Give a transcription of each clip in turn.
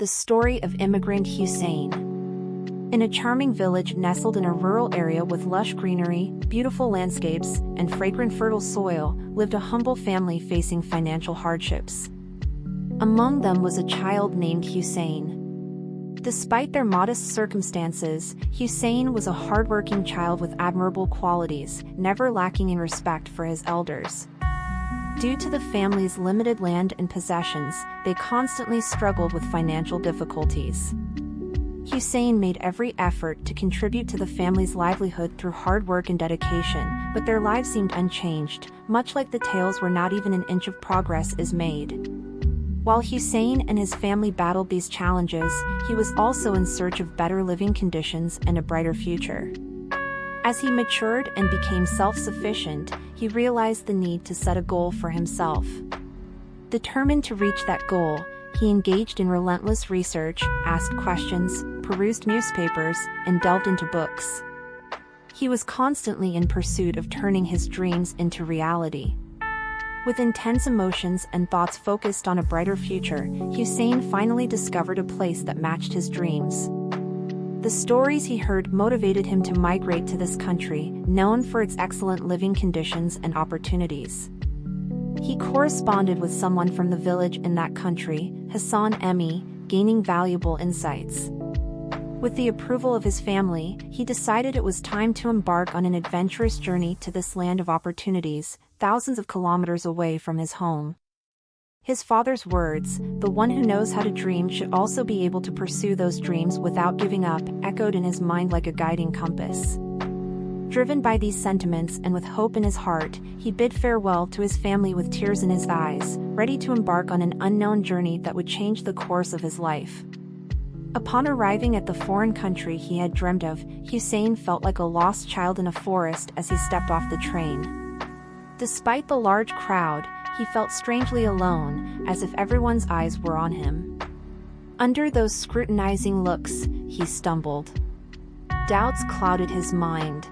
The story of immigrant Hüseyin. In a charming village nestled in a rural area with lush greenery, beautiful landscapes, and fragrant fertile soil, lived a humble family facing financial hardships. Among them was a child named Hüseyin. Despite their modest circumstances, Hüseyin was a hardworking child with admirable qualities, never lacking in respect for his elders. Due to the family's limited land and possessions, they constantly struggled with financial difficulties. Hüseyin made every effort to contribute to the family's livelihood through hard work and dedication, but their lives seemed unchanged, much like the tales where not even an inch of progress is made. While Hüseyin and his family battled these challenges, he was also in search of better living conditions and a brighter future. As he matured and became self-sufficient, he realized the need to set a goal for himself. Determined to reach that goal, he engaged in relentless research, asked questions, perused newspapers, and delved into books. He was constantly in pursuit of turning his dreams into reality. With intense emotions and thoughts focused on a brighter future, Hüseyin finally discovered a place that matched his dreams. The stories he heard motivated him to migrate to this country, known for its excellent living conditions and opportunities. He corresponded with someone from the village in that country, Hassan Emmi, gaining valuable insights. With the approval of his family, he decided it was time to embark on an adventurous journey to this land of opportunities, thousands of kilometers away from his home. His father's words, "The one who knows how to dream should also be able to pursue those dreams without giving up," echoed in his mind like a guiding compass. Driven by these sentiments and with hope in his heart, he bid farewell to his family with tears in his eyes, ready to embark on an unknown journey that would change the course of his life. Upon arriving at the foreign country he had dreamed of, Hüseyin felt like a lost child in a forest as he stepped off the train. Despite the large crowd, he felt strangely alone, as if everyone's eyes were on him. Under those scrutinizing looks, he stumbled. Doubts clouded his mind.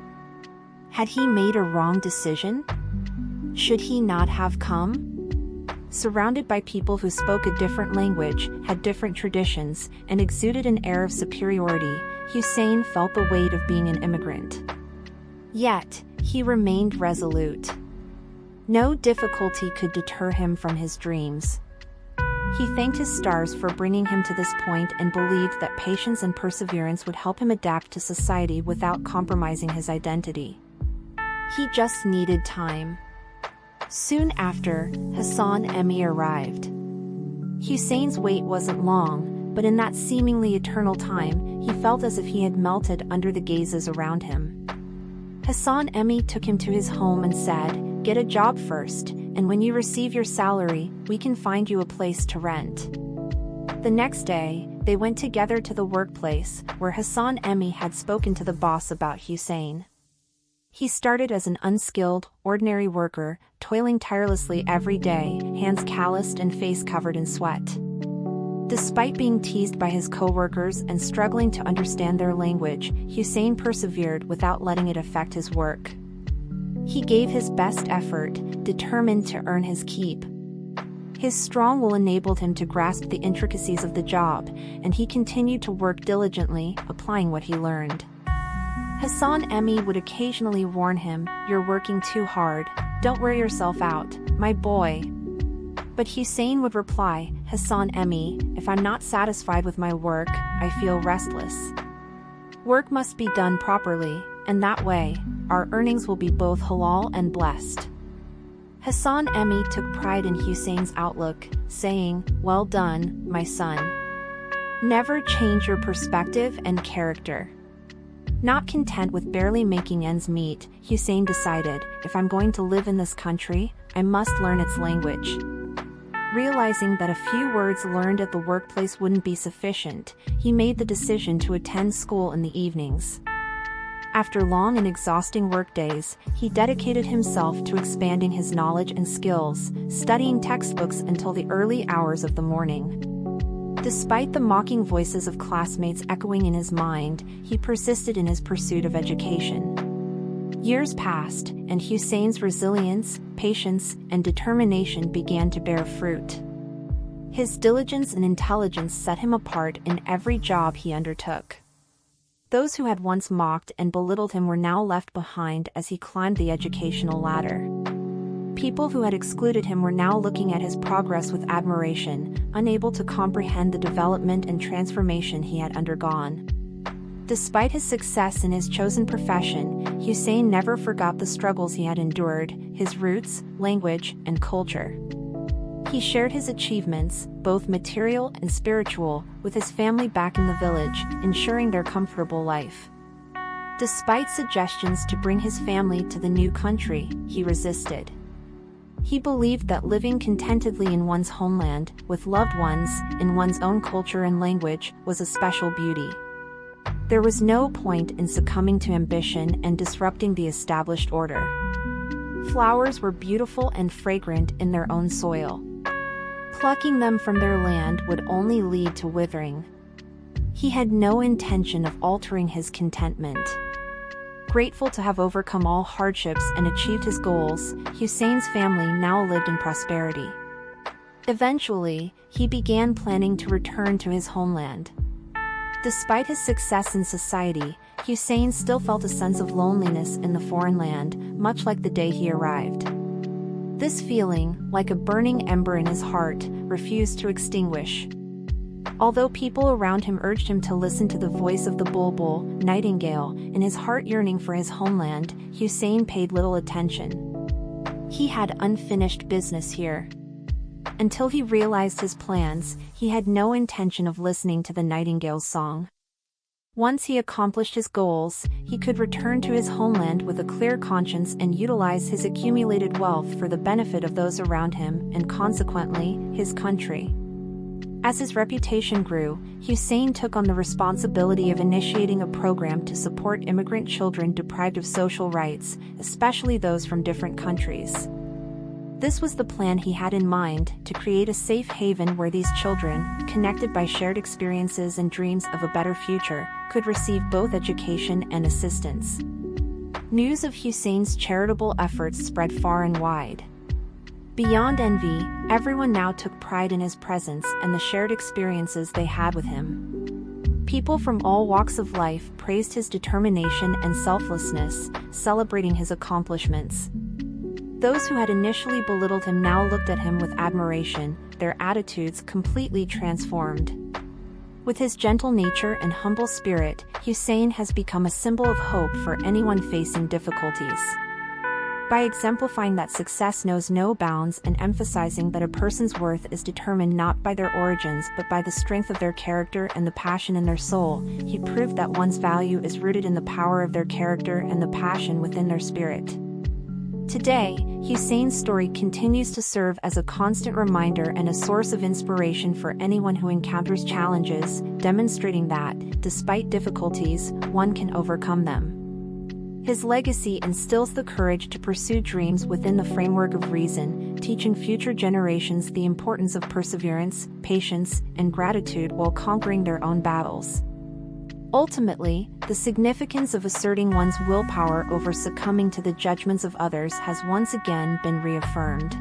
Had he made a wrong decision? Should he not have come? Surrounded by people who spoke a different language, had different traditions, and exuded an air of superiority, Hüseyin felt the weight of being an immigrant. Yet, he remained resolute. No difficulty could deter him from his dreams. He thanked his stars for bringing him to this point and believed that patience and perseverance would help him adapt to society without compromising his identity. He just needed time. Soon after, Hassan Emmi arrived. Hüseyin's wait wasn't long, but in that seemingly eternal time, he felt as if he had melted under the gazes around him. Hassan Emmi took him to his home and said, "Get a job first, and when you receive your salary, we can find you a place to rent." The next day, they went together to the workplace, where Hassan Emmi had spoken to the boss about Hüseyin. He started as an unskilled, ordinary worker, toiling tirelessly every day, hands calloused and face covered in sweat. Despite being teased by his co-workers and struggling to understand their language, Hüseyin persevered without letting it affect his work. He gave his best effort, determined to earn his keep. His strong will enabled him to grasp the intricacies of the job, and he continued to work diligently, applying what he learned. Hassan Emmi would occasionally warn him, "You're working too hard, don't wear yourself out, my boy." But Hüseyin would reply, "Hassan Emmi, if I'm not satisfied with my work, I feel restless. Work must be done properly, and that way, our earnings will be both halal and blessed." Hassan Emmi took pride in Hüseyin's outlook, saying, "Well done, my son. Never change your perspective and character." Not content with barely making ends meet, Hüseyin decided, "If I'm going to live in this country, I must learn its language." Realizing that a few words learned at the workplace wouldn't be sufficient, he made the decision to attend school in the evenings. After long and exhausting workdays, he dedicated himself to expanding his knowledge and skills, studying textbooks until the early hours of the morning. Despite the mocking voices of classmates echoing in his mind, he persisted in his pursuit of education. Years passed, and Hüseyin's resilience, patience, and determination began to bear fruit. His diligence and intelligence set him apart in every job he undertook. Those who had once mocked and belittled him were now left behind as he climbed the educational ladder. People who had excluded him were now looking at his progress with admiration, unable to comprehend the development and transformation he had undergone. Despite his success in his chosen profession, Hüseyin never forgot the struggles he had endured, his roots, language, and culture. He shared his achievements, both material and spiritual, with his family back in the village, ensuring their comfortable life. Despite suggestions to bring his family to the new country, he resisted. He believed that living contentedly in one's homeland, with loved ones, in one's own culture and language, was a special beauty. There was no point in succumbing to ambition and disrupting the established order. Flowers were beautiful and fragrant in their own soil. Plucking them from their land would only lead to withering. He had no intention of altering his contentment. Grateful to have overcome all hardships and achieved his goals, Hüseyin's family now lived in prosperity. Eventually, he began planning to return to his homeland. Despite his success in society, Hüseyin still felt a sense of loneliness in the foreign land, much like the day he arrived. This feeling, like a burning ember in his heart, refused to extinguish. Although people around him urged him to listen to the voice of the bulbul, nightingale, in his heart yearning for his homeland, Hüseyin paid little attention. He had unfinished business here. Until he realized his plans, he had no intention of listening to the nightingale's song. Once he accomplished his goals, he could return to his homeland with a clear conscience and utilize his accumulated wealth for the benefit of those around him and consequently, his country. As his reputation grew, Hüseyin took on the responsibility of initiating a program to support immigrant children deprived of social rights, especially those from different countries. This was the plan he had in mind, to create a safe haven where these children, connected by shared experiences and dreams of a better future, could receive both education and assistance. News of Hüseyin's charitable efforts spread far and wide. Beyond envy, everyone now took pride in his presence and the shared experiences they had with him. People from all walks of life praised his determination and selflessness, celebrating his accomplishments. Those who had initially belittled him now looked at him with admiration, their attitudes completely transformed. With his gentle nature and humble spirit, Hüseyin has become a symbol of hope for anyone facing difficulties. By exemplifying that success knows no bounds and emphasizing that a person's worth is determined not by their origins but by the strength of their character and the passion in their soul, he proved that one's value is rooted in the power of their character and the passion within their spirit. Today, Hüseyin's story continues to serve as a constant reminder and a source of inspiration for anyone who encounters challenges, demonstrating that, despite difficulties, one can overcome them. His legacy instills the courage to pursue dreams within the framework of reason, teaching future generations the importance of perseverance, patience, and gratitude while conquering their own battles. Ultimately, the significance of asserting one's willpower over succumbing to the judgments of others has once again been reaffirmed.